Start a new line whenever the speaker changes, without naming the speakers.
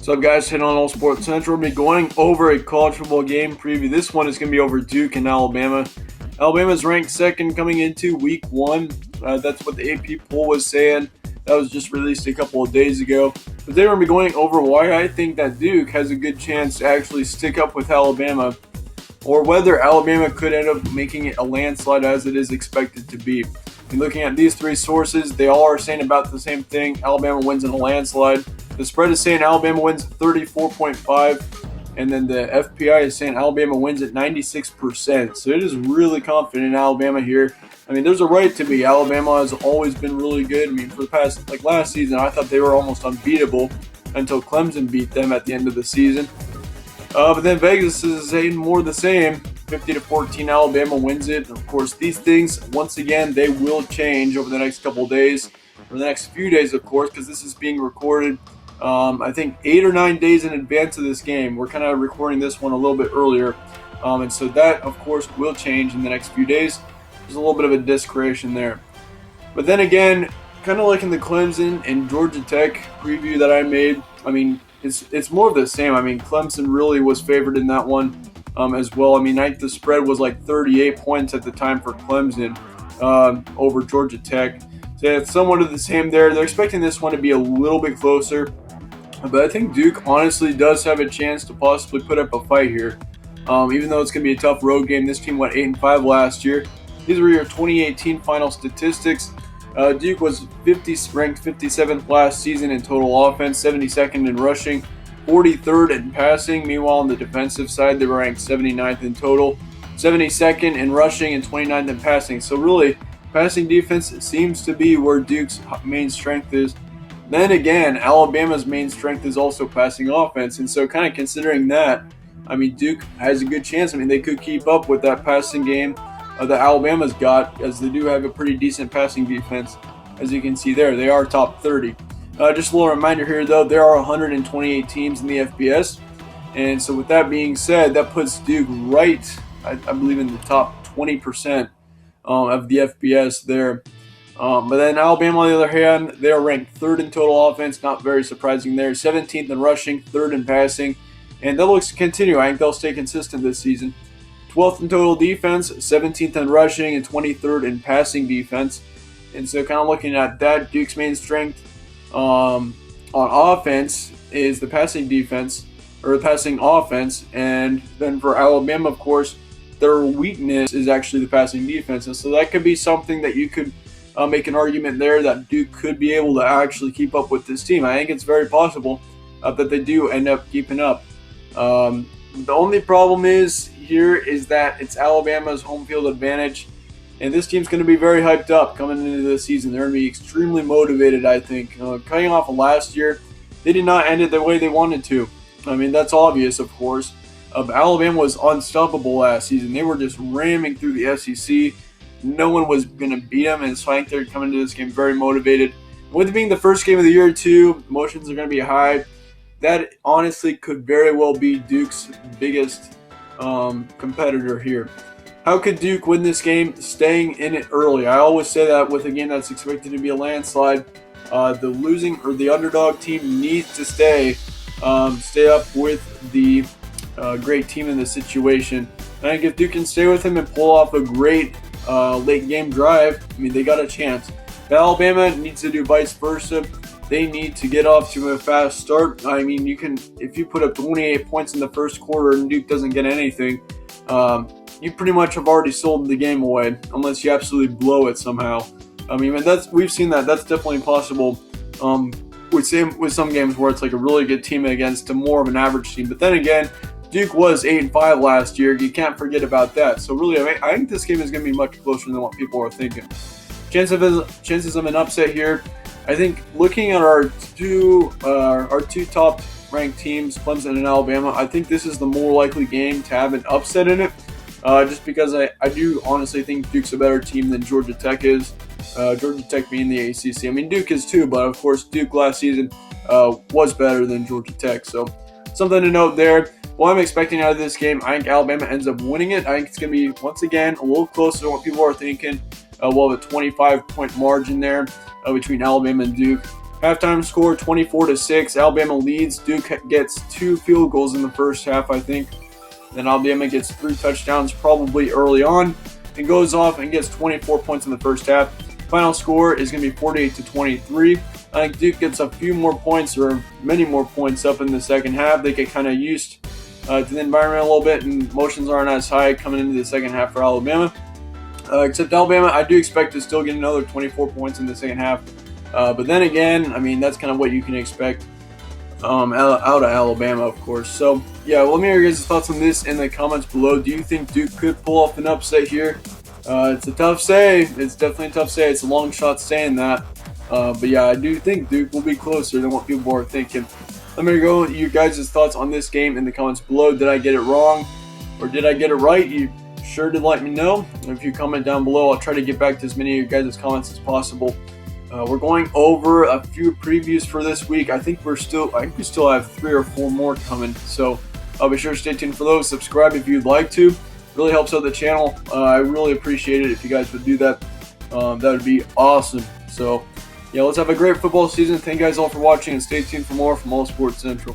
What's up, guys? Hitting on All Sports Central. We'll be going over a college football game preview. This one is going to be over Duke and Alabama. Alabama is ranked second coming into week one. That's what the AP poll was saying. That was just released a couple of days ago. But today we're going to be going over why I think that Duke has a good chance to actually stick up with Alabama, or whether Alabama could end up making it a landslide as it is expected to be. And looking at these three sources, they all are saying about the same thing. Alabama wins in a landslide. The spread is saying Alabama wins 34.5, and then the FPI is saying Alabama wins at 96%. So it is really confident in Alabama here. I mean, there's a right to be. Alabama has always been really good. I mean, for the past, last season, I thought they were almost unbeatable until Clemson beat them at the end of the season. But then Vegas is saying more the same. 50-14, Alabama wins it. Of course, these things, once again, they will change over the next couple of days, or the next few days, of course, because this is being recorded, I think 8 or 9 days in advance of this game. We're kind of recording this one a little bit earlier. And so that, of course, will change in the next few days. There's a little bit of a discretion there. But then again, kind of like in the Clemson and Georgia Tech preview that I made, I mean, it's more of the same. I mean, Clemson really was favored in that one as well. I mean, I think the spread was like 38 points at the time for Clemson over Georgia Tech. So it's somewhat of the same there. They're expecting this one to be a little bit closer. But I think Duke honestly does have a chance to possibly put up a fight here. Even though it's going to be a tough road game, this team went 8-5 last year. These were your 2018 final statistics. Duke was ranked 57th last season in total offense, 72nd in rushing, 43rd in passing. Meanwhile, on the defensive side, they were ranked 79th in total, 72nd in rushing, and 29th in passing. So really, passing defense seems to be where Duke's main strength is. Then again, Alabama's main strength is also passing offense. And so kind of considering that, I mean, Duke has a good chance. I mean, they could keep up with that passing game that Alabama's got, as they do have a pretty decent passing defense. As you can see there, they are top 30. Just a little reminder here, though, there are 128 teams in the FBS. And so with that being said, that puts Duke right, I believe, in the top 20% of the FBS there. But then Alabama, on the other hand, they are ranked 3rd in total offense. Not very surprising there. 17th in rushing, 3rd in passing. And that looks to continue. I think they'll stay consistent this season. 12th in total defense, 17th in rushing, and 23rd in passing defense. And so kind of looking at that, Duke's main strength on offense is the passing defense, or the passing offense. And then for Alabama, of course, their weakness is actually the passing defense. And so that could be something that you could make an argument there that Duke could be able to actually keep up with this team. I think it's very possible that they do end up keeping up. The only problem is that it's Alabama's home field advantage, and this team's going to be very hyped up coming into the season. They're going to be extremely motivated, I think. Coming off of last year, they did not end it the way they wanted to. I mean, that's obvious, of course. Alabama was unstoppable last season. They were just ramming through the SEC. No one was going to beat them, and so I think they're coming into this game very motivated. With it being the first game of the year, too, emotions are going to be high. That honestly could very well be Duke's biggest competitor here. How could Duke win this game? Staying in it early. I always say that with a game that's expected to be a landslide, the losing or the underdog team needs to stay up with the great team in this situation. And I think if Duke can stay with him and pull off a great late game drive, I mean, they got a chance. But Alabama needs to do vice versa. They need to get off to a fast start. I mean, if you put up 28 points in the first quarter and Duke doesn't get anything, you pretty much have already sold the game away, unless you absolutely blow it somehow. I mean, we've seen that. That's definitely possible with some games where it's like a really good team against a more of an average team. But then again, Duke was 8-5 last year. You can't forget about that. So really, I think this game is going to be much closer than what people are thinking. Chances of an upset here. I think looking at our two top ranked teams, Clemson and Alabama, I think this is the more likely game to have an upset in it. Just because I do honestly think Duke's a better team than Georgia Tech is. Georgia Tech being the ACC. I mean, Duke is too, but of course Duke last season was better than Georgia Tech. So something to note there. What I'm expecting out of this game, I think Alabama ends up winning it. I think it's going to be, once again, a little closer to what people are thinking. We'll have a 25-point margin there between Alabama and Duke. Halftime score 24-6. Alabama leads. Duke gets 2 field goals in the first half, I think. Then Alabama gets 3 touchdowns probably early on and goes off and gets 24 points in the first half. Final score is going to be 48-23. I think Duke gets a few more points or many more points up in the second half. They get kind of used to the environment a little bit, and emotions aren't as high coming into the second half for Alabama. Except Alabama, I do expect to still get another 24 points in the second half. But then again, I mean, that's kind of what you can expect out of Alabama, of course. So, yeah, let me hear your guys' thoughts on this in the comments below. Do you think Duke could pull off an upset here? It's a tough say. It's definitely a tough say. It's a long shot saying that. But yeah, I do think Duke will be closer than what people are thinking. Let me go your guys' thoughts on this game in the comments below. Did I get it wrong or did I get it right? You sure did let me know. If you comment down below, I'll try to get back to as many of your guys' comments as possible. We're going over a few previews for this week. I think we still have 3 or 4 more coming. So I'll be sure to stay tuned for those. Subscribe if you'd like to. It really helps out the channel. I really appreciate it if you guys would do that. That would be awesome. So yeah, let's have a great football season. Thank you guys all for watching and stay tuned for more from All Sports Central.